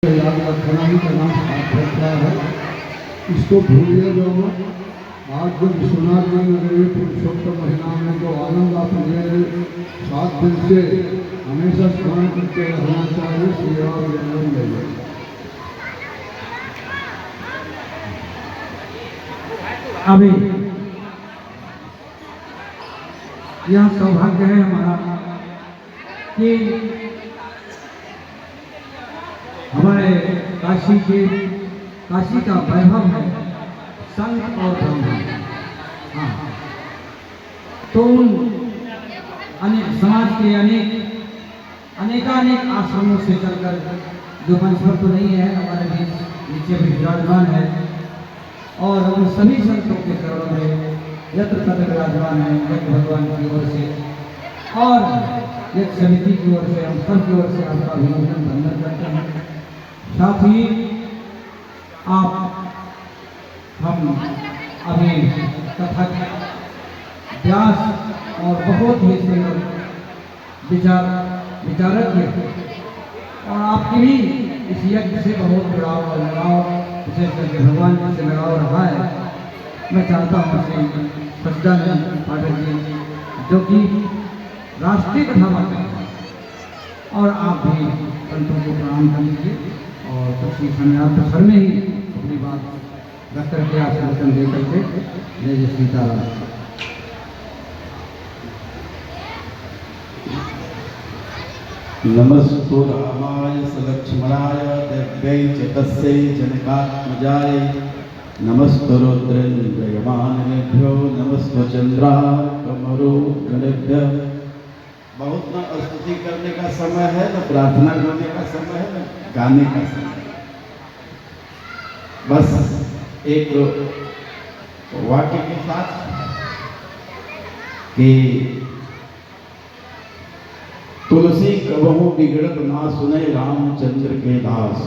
याद रखना ही का नाम साथ होता है। इसको भूलिएगा मत। आज जब विश्वनाथ जी में पुरुषोत्तम महीना में जो आनंद आप ये 7 दिन से हमेशा स्मरण करके रहना चाहिए। श्री राम जन्म ले अभी यह सौभाग्य है हमारा कि हमारे काशी का वैभव है संत और ब्राह्मण। हाँ, तो अनेक समाज के अनेकानेक आश्रमों से चलकर जो मंच पर तो नहीं है, हमारे बीच नीचे भी विराजमान है और उन सभी संतों के चरणों में यत्र तत्र विराजमान है। यज्ञ भगवान की ओर से और एक समिति की ओर से, हम सब की ओर से आपका अभिनंदन वंदन करते हैं। साथ ही हम अभी कथक व्यास और बहुत ही सुंदर विचारज्ञ और आपकी भी इस यज्ञ से बहुत जुड़ाव और लगाव, विशेष करके भगवान जी से लगाव रहा है। मैं चाहता हूँ श्री सच्चिदानंद पाठक जी जो कि राष्ट्रीय कथावाचक हैं, और आप भी संतों को प्रणाम कर लीजिए और कुछ ही समय आप सर में ही अपनी बात रख करके आशीर्वचन दे करके जय जय सीताराम। नमस्तु रामाय सलक्ष्मणाय दिव्यै च तस्यै जनकात्मजाय नमस्तु रुद्रेन्द्रयमानिभ्यो नमस्तु चंद्रार्कमरुद्गणेभ्यः। बहुत न स्तुति करने का समय है, न प्रार्थना करने का समय है, न गाने का समय। बस एक वाक्य के साथ कि तुलसी कबहू बिगड़त ना सुने रामचंद्र के दास।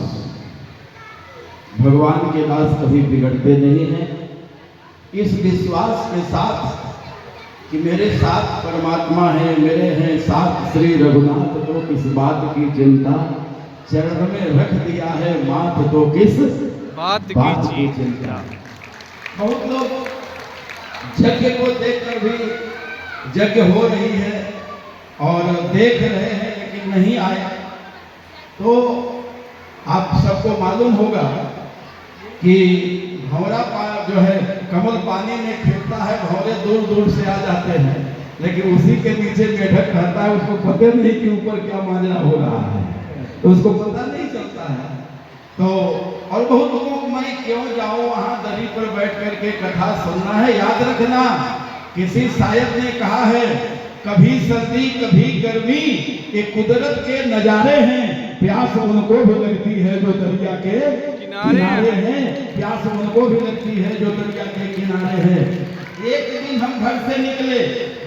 भगवान के दास कभी बिगड़ते नहीं हैं। इस विश्वास के साथ कि मेरे साथ परमात्मा है, मेरे हैं साथ श्री रघुनाथ, तो किस बात की चिंता, चरण में रख दिया है माथ, तो किस बात की चिंता। बहुत लोग यज्ञ को देखकर भी यज्ञ हो रही है और देख रहे हैं लेकिन नहीं आए। तो आप सबको मालूम होगा कि भंवरा जो है कमल पानी में खिलता है, भंवरे दूर दूर से आ जाते हैं, लेकिन उसी के नीचे मेढक रहता है, उसको पता नहीं कि ऊपर क्या माजरा हो रहा है, तो उसको पता नहीं चलता है। तो और बहुत लोगों को मैं क्यों जाऊं वहां दरी पर बैठ करके कथा सुनना है। याद रखना, किसी शायर ने कहा है, कभी सर्दी कभी गर्मी ये कुदरत के नजारे हैं, प्यास उनको भी लगती है जो दरिया के किनारे हैं। प्यास उनको भी लगती है जो दरिया के किनारे हैं। एक दिन हम घर से निकले,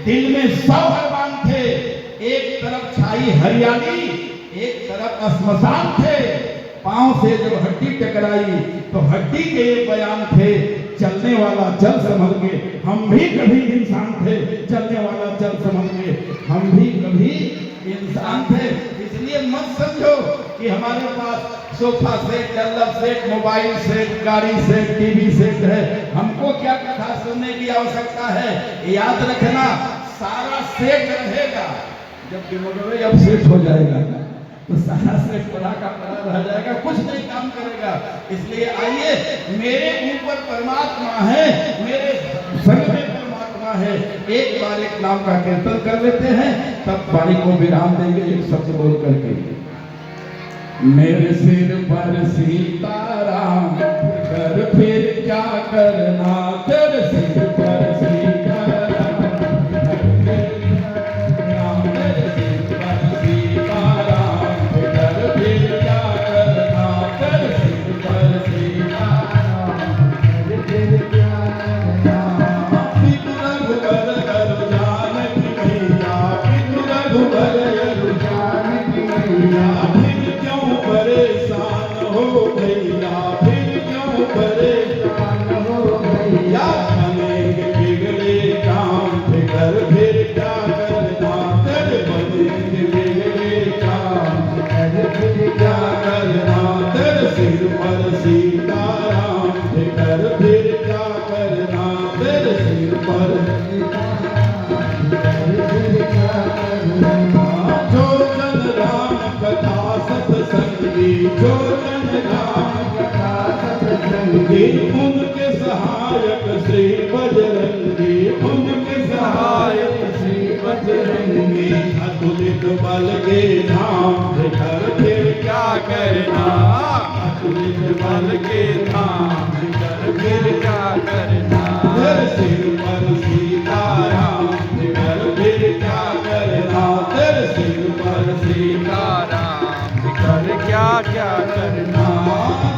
दिल में 100 अरमान थे। एक तरफ छाई हरियाली, एक तरफ श्मशान थे। पांव से जब हड्डी टकराई तो हड्डी के एक बयान थे, चलने वाला चल संभल के, हम भी कभी इंसान थे। चलने वाला चल संभल के, हम भी कभी इंसान थे। इसलिए मत समझो कि हमारे पास सोफा सेट, डल्लब सेट, मोबाइल सेट, गाड़ी सेट, टीवी सेट है, हमको क्या कथा सुनने की आवश्यकता है। याद रखना, सारा सेट रहेगा, जब डिमोडोवे जब सेट हो जाएगा तो सारा सेट पड़ा का पड़ा रह जाएगा, कुछ नहीं काम करेगा। इसलिए आइए, मेरे ऊपर परमात्मा है, मेरे संग में परमात्मा है। एक बार एक नाम का कीर्तन कर लेते हैं, तब वाणी को विराम देंगे एक शब्द बोल करके। मेरे सिर पर सीताराम कर फिर क्या करना, तेरे सिर पर सीताराम, मेरे सिर पर सीताराम कर फिर क्या करना, तेरे सिर पर सीताराम कर फिर क्या करना। पितु रघुबर कर जानकी मैया, पितु रघुबर कर जानकी मैया, परेशान हो गैया, फिर क्यों परेशान हो गैया। करना, अतुलित बल के धाम कर फिर क्या करना, तेरे सिर पर सीताराम कर फिर क्या करना, तेरे सिर पर सीताराम कर क्या क्या करना।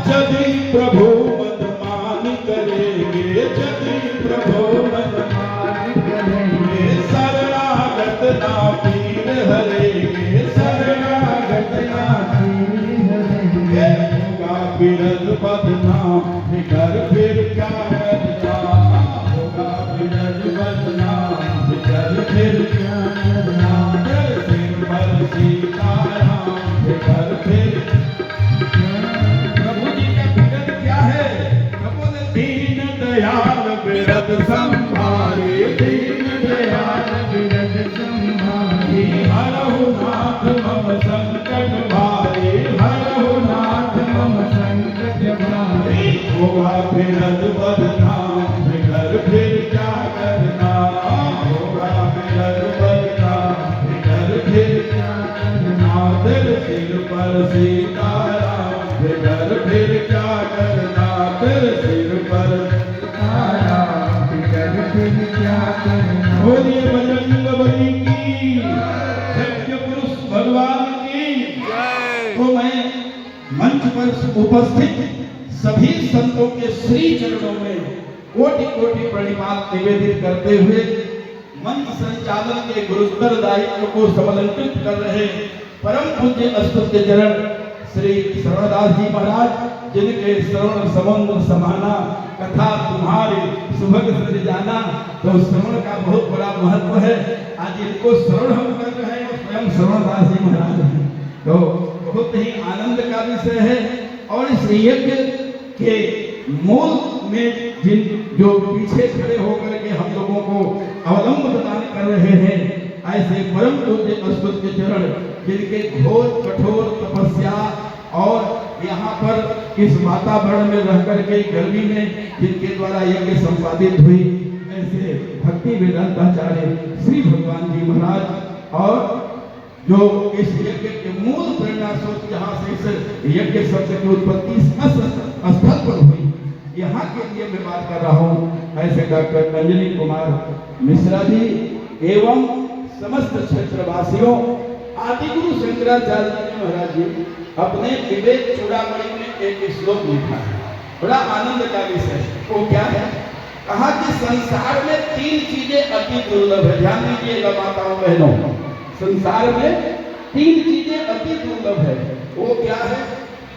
यदि प्रभु मनमान करेंगे, यदि प्रभु मनमान करेंगे, शरणागत ना पीर हरेंगे, शरणागत ना पीर हरेंगे, होगा बिरद बदनाम कर फिर क्या करना, होगा बिरद बदनाम कर फिर क्या करना, तेरे सिर पर सीताराम कर फिर। प्रभु जी का बिरद क्या है? प्रभु ने दीन दयाल बिरद संभाले, दीन दयाल बिरद संभाले, हरहु नाथ मम संकट भारे, हरहु नाथ मम संकट भारे, होगा बिरद बदनाम कर फिर क्या करना, होगा बिरद बदनाम कर फिर क्या करना, तेरे सिर पर सीताराम कर फिर क्या करना, तेरे सिर पर सीताराम कर फिर क्या करना। बोलिए बजरंग बली की, सत्य पुरुष भगवान की जय। तो मैं मंच पर उपस्थित सभी संतों के श्री चरणों में कोटि कोटि प्रणिपात निवेदित करते हुए मंच संचालन के गुरुस्तर दायित्व को समलंकित कर रहे परम पूज्य अस्तुत्य चरण श्री श्रवणदास जी महाराज, जिनके श्रवण समुद्र समाना, कथा तुम्हारी सुभग सृज जाना, तो श्रवण का बहुत बड़ा महत्व है। आज इनको श्रवण हम कर रहे हैं, स्वयं श्रवणदास जी महाराज हैं, तो बहुत ही आनंद का विषय है। और इस यज्ञ के मूल में जिन जो पीछे खड़े होकर के हम लोगों को अवलंब प्रदान कर रहे हैं, ऐसे परम पूज्य अस्तुत्य चरण, जिनके घोर कठोर तपस्या और यहाँ पर इस वातावरण में रह करके गर्मी में जिनके द्वारा यज्ञ संपादित हुई, ऐसे भक्ति वेदांताचार्य श्री भगवान जी महाराज, और जो इस यज्ञ के मूल प्रेरणा स्रोत जहाँ से इस यज्ञ शब्द की उत्पत्ति स्थल पर हुई, यहाँ के लिए मैं बात कर रहा हूँ। ऐसे डॉक्टर अंजलि कुमार मिश्रा जी एवं समस्त क्षेत्रवासियों, आदिगुरु शंकराचार्य जी महाराज जी अपने विवेक चूड़ामणि में एक श्लोक लिखा है, बड़ा आनंद का विषय। वो क्या है? कहा कि संसार में 3 चीजें अति दुर्लभ है। ध्यान दीजिएगा माताओं बहनों, संसार में 3 चीजें अति दुर्लभ है। वो क्या है?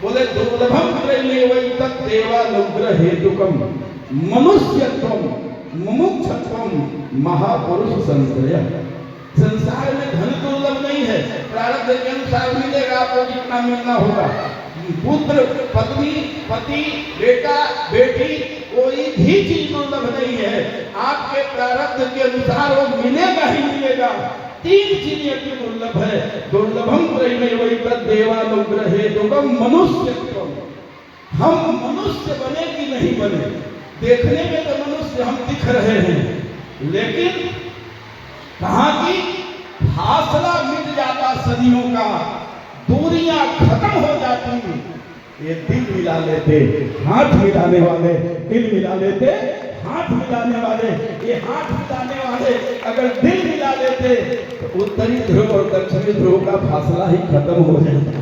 बोले दुर्लभम त्रैमेवैतत् देवानुग्रह हेतुकम मनुष्यत्वम मुमुक्षत्वम महापुरुष संश्रय। संसार में धन दुर्लभ नहीं है, प्रारब्ध के अनुसार मिलेगा आपको जितना मिलना होगा। पुत्र, पत्नी, पति, बेटा, बेटी, कोई भी चीज दुर्लभ नहीं है। आपके प्रारब्ध के अनुसार वो मिलेगा ही मिलेगा। 3 चीजें अति दुर्लभ है। दुर्लभम त्रैमेवैतत् देवानुग्रह हेतुकम मनुष्यत्वम। हम मनुष्य बने कि नहीं बने? देखने में तो मनुष्य हम दिख रहे हैं, लेकिन कहा कि फासला मिट जाता सदियों का, दूरियां खत्म हो जाती, ये दिल मिला लेते, हाथ मिलाने वाले, दिल मिला लेते, हाथ मिलाने वाले, ये हाथ मिलाने वाले अगर दिल मिला लेते तो उत्तरी ध्रुव और दक्षिणी ध्रुव का फासला ही खत्म हो जाता।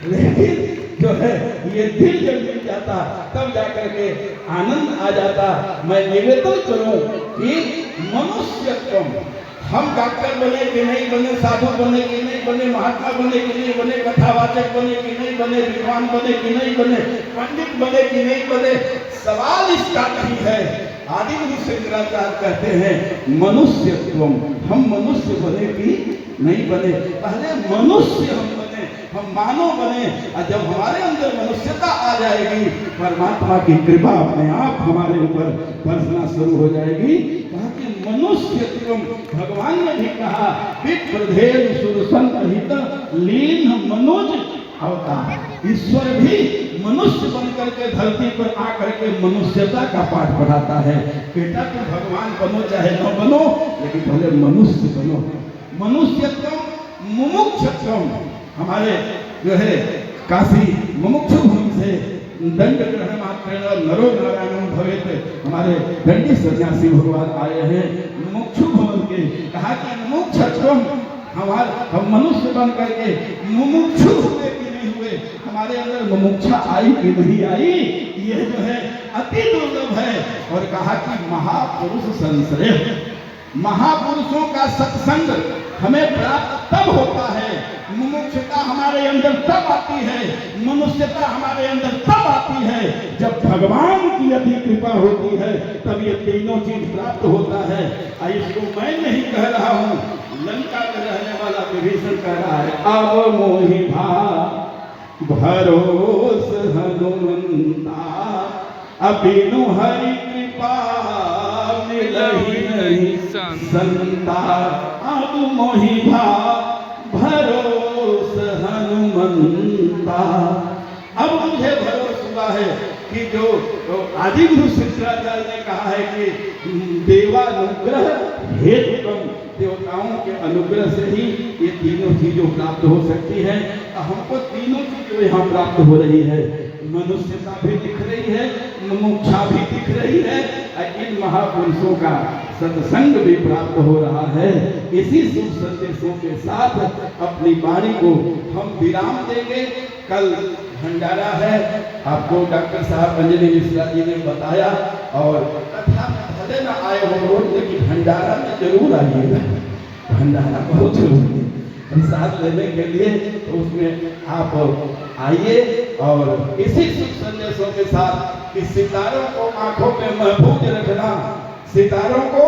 लेकिन जो है ये दिल जब मिल जाता तब जाकर के आनंद आ जाता। मैं निवेदन करूं कि मनुष्यत्व, हम डॉक्टर बने कि नहीं बने, साधु बने कि नहीं बने, महात्मा बने कि नहीं बने, कथावाचक बने कि नहीं बने, विद्वान बने कि नहीं बने, पंडित बने कि नहीं बने, सवाल इसका नहीं है। आदिगुरु शंकराचार्य कहते हैं मनुष्यत्व, हम मनुष्य बने कि नहीं बने। पहले मनुष्य हम बने, हम मानव बने, और जब हमारे अंदर मनुष्यता आ जाएगी, परमात्मा की कृपा अपने आप हमारे ऊपर बरसना शुरू हो जाएगी। कहा कि मनुष्यत्व, भगवान ने भी कहा विप्रधेन सुरसंहित लीन मनुज अवतार। ईश्वर भी मनुष्य बनकर के धरती पर आकर के मनुष्यता का पाठ पढ़ाता है। बेटा तुम भगवान बनो चाहे न बनो, लेकिन पहले मनुष्य बनो। मनुष्यत्व मुमुक्षत्व, हमारे जो है काशी मुमुक्षु भूमि से दंड ग्रहण मात्र नरो नारायण भवेत हमारे दंडी सन्यासी भगवान आए हैं मुमुक्षु भवन के। कहा कि मुमुक्षुत्वम हम मनुष्य बन करके मुमुक्षु हुए कि नहीं हुए, हमारे अंदर मुमुक्षा आई कि नहीं आई, ये जो है अति दुर्लभ है। और कहा कि महापुरुष संश्रय, महापुरुषों का सत्संग हमें प्राप्त तब होता है, मुमुक्षुता हमारे अंदर तब आती है, मनुष्यता हमारे अंदर तब आती है जब भगवान की यदि कृपा होती है, तब ये तीनों चीज प्राप्त होता है। इसको मैं नहीं कह रहा हूं, लंका में रहने वाला विभीषण कह रहा है, अब मोहि भरोस हनुमंता अबिनु हरि कृपा मिलहि नहीं संता। अब मोहि भरोस हनुमंता। अब मुझे भरोस हुआ है कि जो आदि गुरु शंकराचार्य ने कहा है कि देवानुग्रह हेतुकम, देवताओं के अनुग्रह से ही ये तीनों चीजों प्राप्त हो सकती है। हमको तीनों चीजों यहाँ प्राप्त हो रही है, मनुष्यता भी दिख रही है, मुमुक्षा भी दिख रही है, इन महापुरुषों का सत्संग भी प्राप्त हो रहा है। इसी शुभ संदेशों के साथ अपनी वाणी को हम विराम देंगे। कल भंडारा है, आपको डॉक्टर साहब अंजलि मिश्रा जी ने बताया, और कथा भले न आए हो रोज, लेकिन भंडारा में जरूर आइएगा, भंडारा बहुत जरूरी है प्रसाद लेने के लिए। तो उसमें आप आइए और इसी शुभ संदेशों के साथ कि सितारों को आंखों में महफूज रखना, सितारों को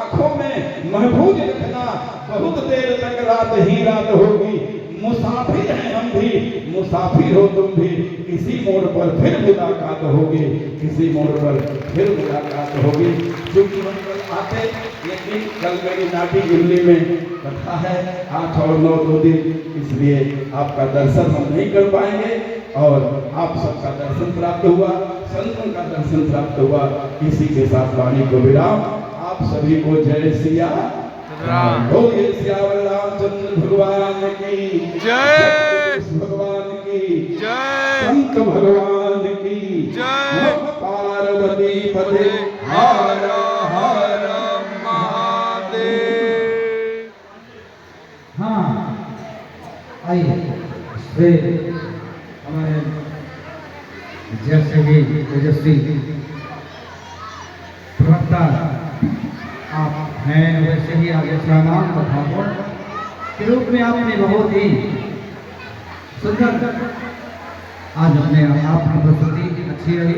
आंखों में महफूज रखना। बहुत देर तक रात ही रात होगी, मुसाफिर हैं हम भी, मुसाफिर हो तुम भी, किसी मोड़ पर फिर मुलाकात होगी, किसी मोड़ पर फिर मुलाकात होगी। क्योंकि हम कल आते, लेकिन कल मेरी नाटी दिल्ली में कथा है 8 और 9 2 दिन, इसलिए आपका दर्शन हम नहीं कर पाएंगे। और आप सबका दर्शन प्राप्त हुआ, संतों का दर्शन प्राप्त हुआ। इसी के साथ वाणी को विराम। आप सभी को जय सिया राम, बोलिए सियावर रामचंद्र भगवान की जय, भगवान की जय, संत भगवान की जय, पार्वती पते हर हर महादेव। हाँ, आइए फिर हमारे जैसे भी तेजस्वी प्रवक्ता आप हैं, वैसे ही आगे श्यामान ठाकुर के रूप में आपने बहुत ही सुंदर आज अपने आप की प्रस्तुति अच्छी रही।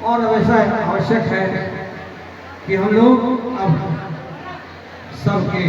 और वैसा आवश्यक है कि हम लोग अब सबके